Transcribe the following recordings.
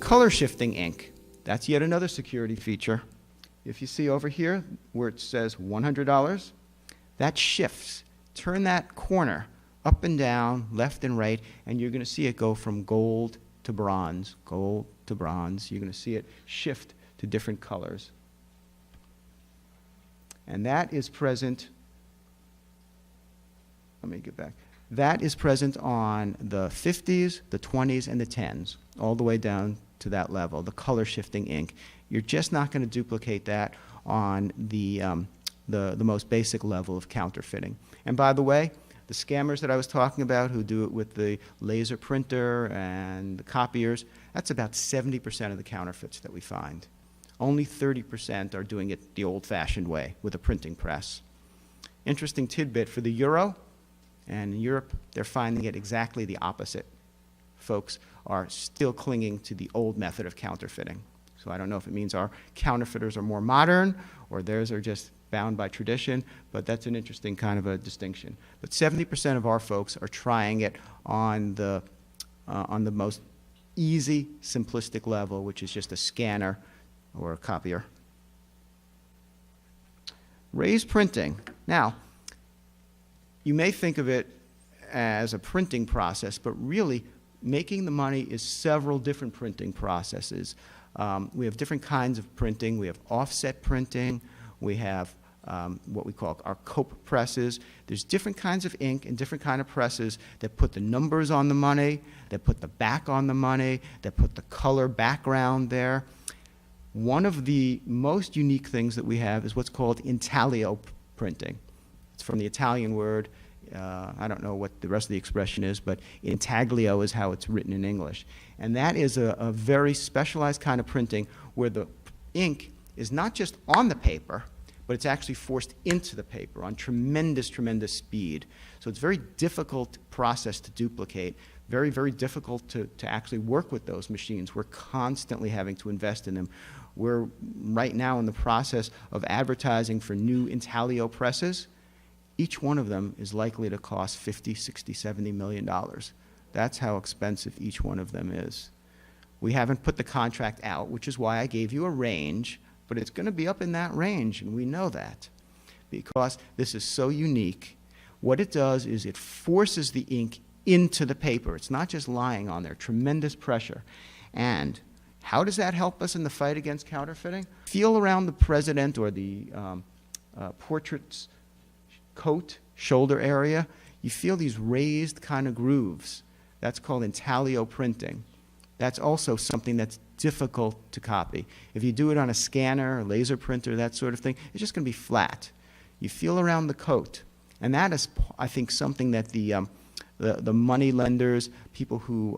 Color shifting ink. That's yet another security feature. If you see over here where it says $100, that shifts. Turn that corner up and down, left and right, and you're going to see it go from gold to bronze, gold to bronze. You're going to see it shift to different colors. And that is present, let me get back. That is present on the 50s, the 20s, and the 10s, all the way down to that level, the color shifting ink. You're just not going to duplicate that on the most basic level of counterfeiting. And by the way, the scammers that I was talking about who do it with the laser printer and the copiers, that's about 70% of the counterfeits that we find. Only 30% are doing it the old-fashioned way with a printing press. Interesting tidbit for the euro, and in Europe, they're finding it exactly the opposite. Folks are still clinging to the old method of counterfeiting. So I don't know if it means our counterfeiters are more modern or theirs are just bound by tradition, but that's an interesting kind of a distinction. But 70% of our folks are trying it on the most easy, simplistic level, which is just a scanner or a copier. Raised printing. Now, you may think of it as a printing process, but really making the money is several different printing processes. We have different kinds of printing. We have offset printing. We have what we call our cope presses. There's different kinds of ink and different kind of presses that put the numbers on the money, that put the back on the money, that put the color background there. One of the most unique things that we have is what's called intaglio printing. It's from the Italian word. I don't know what the rest of the expression is, but intaglio is how it's written in English. And that is a very specialized kind of printing where the ink is not just on the paper, but it's actually forced into the paper on tremendous, tremendous speed. So it's a very difficult process to duplicate, very, very difficult to actually work with those machines. We're constantly having to invest in them. We're right now in the process of advertising for new intaglio presses. Each one of them is likely to cost $50, $60, $70 million. That's how expensive each one of them is. We haven't put the contract out, which is why I gave you a range, but it's going to be up in that range, and we know that because this is so unique. What it does is it forces the ink into the paper. It's not just lying on there, tremendous pressure. And how does that help us in the fight against counterfeiting? Feel around the president or the portrait's coat, shoulder area. You feel these raised kind of grooves. That's called intaglio printing. That's also something that's difficult to copy. If you do it on a scanner, a laser printer, that sort of thing, it's just going to be flat. You feel around the coat. And that is, I think, something that the money lenders, people who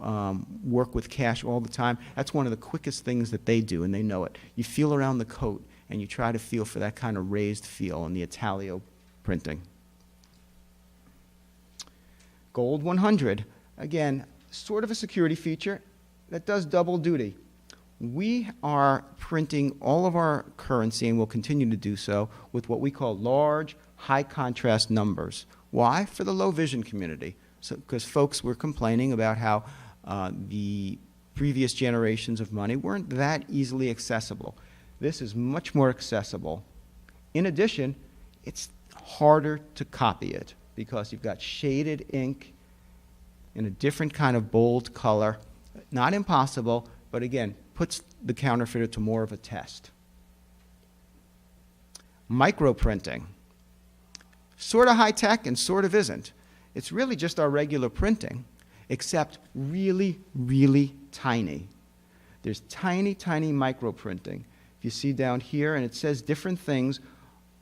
work with cash all the time, that's one of the quickest things that they do, and they know it. You feel around the coat, and you try to feel for that kind of raised feel in the intaglio printing. Gold 100, again, sort of a security feature that does double duty. We are printing all of our currency, and will continue to do so, with what we call large, high-contrast numbers. Why? For the low-vision community. Because folks were complaining about how the previous generations of money weren't that easily accessible. This is much more accessible. In addition, it's harder to copy it because you've got shaded ink in a different kind of bold color. Not impossible, but again, puts the counterfeiter to more of a test. Microprinting. Sort of high-tech and sort of isn't. It's really just our regular printing, except really, really tiny. There's tiny, tiny microprinting. If you see down here, and it says different things,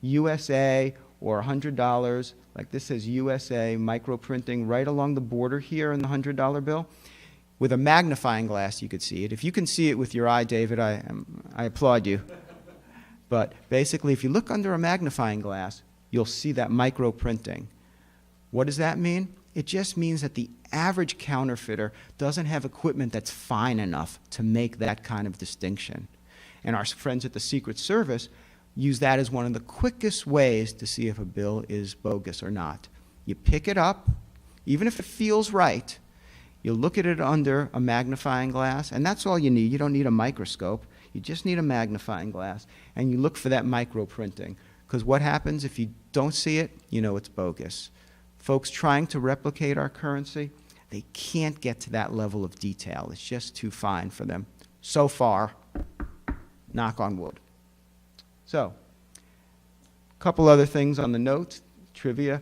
USA or $100, like this says USA, microprinting right along the border here in the $100 bill. With a magnifying glass, you could see it. If you can see it with your eye, David, I applaud you. But basically, if you look under a magnifying glass, you'll see that microprinting. What does that mean? It just means that the average counterfeiter doesn't have equipment that's fine enough to make that kind of distinction. And our friends at the Secret Service use that as one of the quickest ways to see if a bill is bogus or not. You pick it up, even if it feels right, You look at it under a magnifying glass, and that's all you need. You don't need a microscope. You just need a magnifying glass, and you look for that micro printing. Because what happens if you don't see it? You know it's bogus. Folks trying to replicate our currency, they can't get to that level of detail. It's just too fine for them. So far, knock on wood. So, a couple other things on the note, trivia.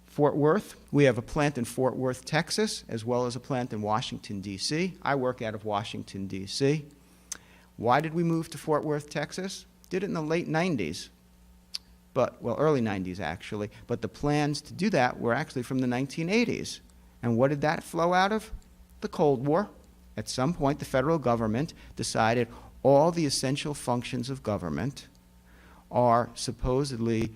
Fort Worth, we have a plant in Fort Worth, Texas, as well as a plant in Washington, D.C. I work out of Washington, D.C. Why did we move to Fort Worth, Texas? Did it in the late 90s. Well, early 90s actually, but the plans to do that were actually from the 1980s. And what did that flow out of? The Cold War. At some point, the federal government decided all the essential functions of government are supposedly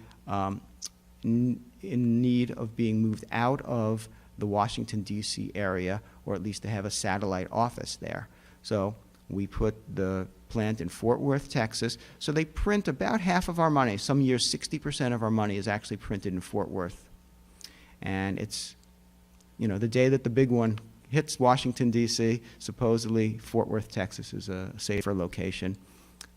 in need of being moved out of the Washington, D.C. area, or at least to have a satellite office there. So we put the plant in Fort Worth, Texas. So they print about half of our money. Some years, 60% of our money is actually printed in Fort Worth. And it's, you know, the day that the big one hits Washington, D.C., supposedly Fort Worth, Texas is a safer location.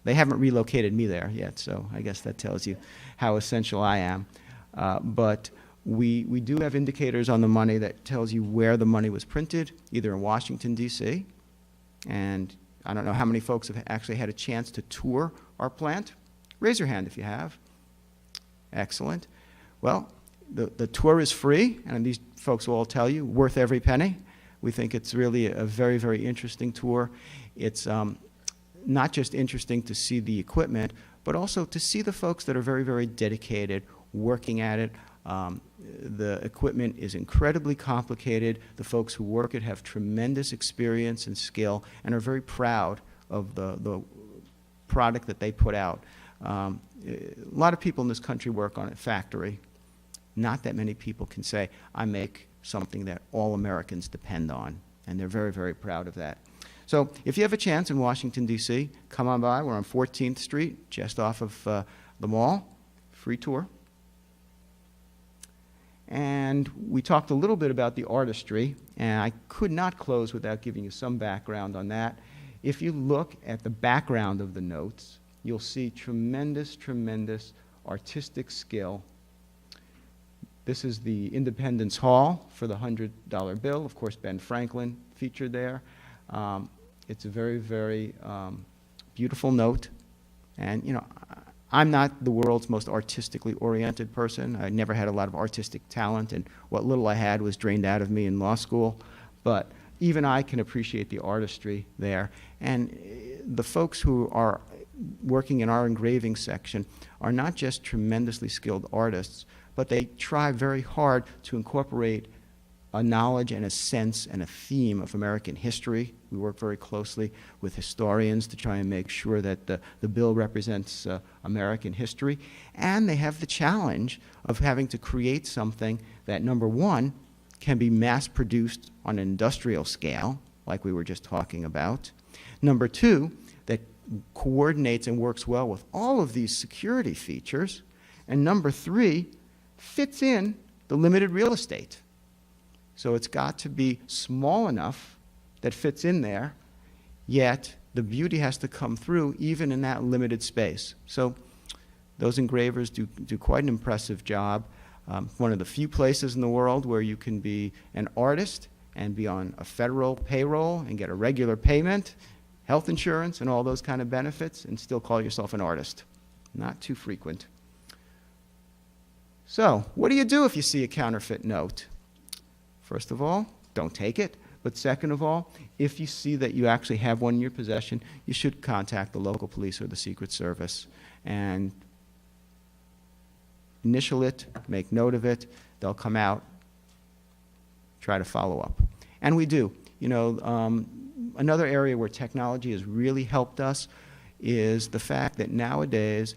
They haven't relocated me there yet, so I guess that tells you how essential I am. But we do have indicators on the money that tells you where the money was printed, either in Washington, D.C., and I don't know how many folks have actually had a chance to tour our plant. Raise your hand if you have. Excellent. Well, the tour is free, and these folks will all tell you, worth every penny. We think it's really a very, very interesting tour. It's not just interesting to see the equipment, but also to see the folks that are very, very dedicated working at it. The equipment is incredibly complicated. The folks who work it have tremendous experience and skill and are very proud of the product that they put out. A lot of people in this country work on a factory. Not that many people can say, I make something that all Americans depend on, and they're very, very proud of that. So if you have a chance in Washington, D.C., come on by. We're on 14th Street, just off of the mall. Free tour. And we talked a little bit about the artistry, and I could not close without giving you some background on that. If you look at the background of the notes, you'll see tremendous, tremendous artistic skill. This is the Independence Hall for the $100 bill. Of course, Ben Franklin featured there. It's a very, very beautiful note. And, you know, I'm not the world's most artistically oriented person. I never had a lot of artistic talent, and what little I had was drained out of me in law school. But even I can appreciate the artistry there. And the folks who are working in our engraving section are not just tremendously skilled artists, but they try very hard to incorporate a knowledge and a sense and a theme of American history. We work very closely with historians to try and make sure that the bill represents American history. And they have the challenge of having to create something that, number one, can be mass-produced on an industrial scale, like we were just talking about. Number two, that coordinates and works well with all of these security features. And number three, fits in the limited real estate. So it's got to be small enough that fits in there, yet the beauty has to come through even in that limited space. So those engravers do quite an impressive job. One of the few places in the world where you can be an artist and be on a federal payroll and get a regular payment, health insurance, and all those kind of benefits, and still call yourself an artist. Not too frequent. So what do you do if you see a counterfeit note? First of all, don't take it. But second of all, if you see that you actually have one in your possession, you should contact the local police or the Secret Service and initial it, make note of it. They'll come out, try to follow up. And we do. You know, another area where technology has really helped us is the fact that nowadays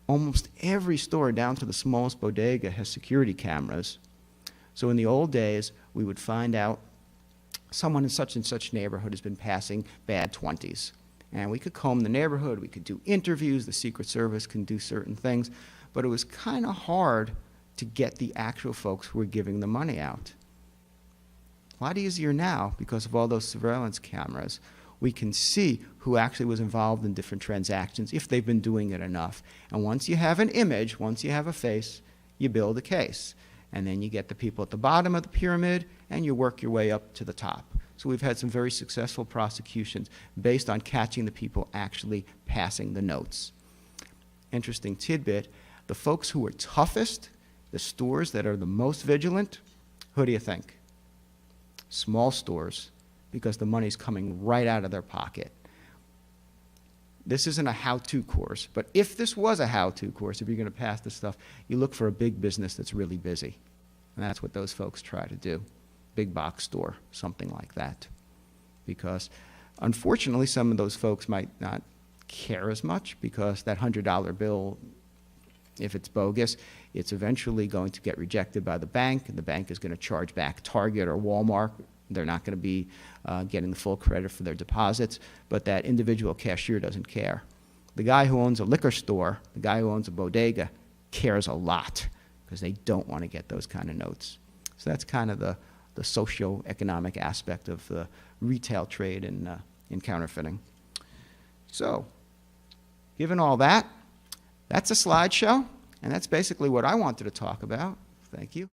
almost every store down to the smallest bodega has security cameras. So in the old days, we would find out someone in such and such neighborhood has been passing bad 20s. And we could comb the neighborhood, we could do interviews, the Secret Service can do certain things, but it was kind of hard to get the actual folks who were giving the money out. A lot easier now because of all those surveillance cameras. We can see who actually was involved in different transactions if they've been doing it enough. And once you have an image, once you have a face, you build a case. And then you get the people at the bottom of the pyramid and you work your way up to the top. So we've had some very successful prosecutions based on catching the people actually passing the notes. Interesting tidbit, the folks who are toughest, the stores that are the most vigilant, who do you think? Small stores, because the money's coming right out of their pocket. This isn't a how-to course, but if this was a how-to course, if you're going to pass this stuff, you look for a big business that's really busy. And that's what those folks try to do. Big box store, something like that. Because unfortunately, some of those folks might not care as much because that $100 bill, if it's bogus, it's eventually going to get rejected by the bank, and the bank is going to charge back Target or Walmart. They're not going to be getting the full credit for their deposits, but that individual cashier doesn't care. The guy who owns a liquor store, the guy who owns a bodega, cares a lot because they don't want to get those kind of notes. So that's kind of the socio-economic aspect of the retail trade in counterfeiting. So, given all that, that's a slideshow, and that's basically what I wanted to talk about. Thank you.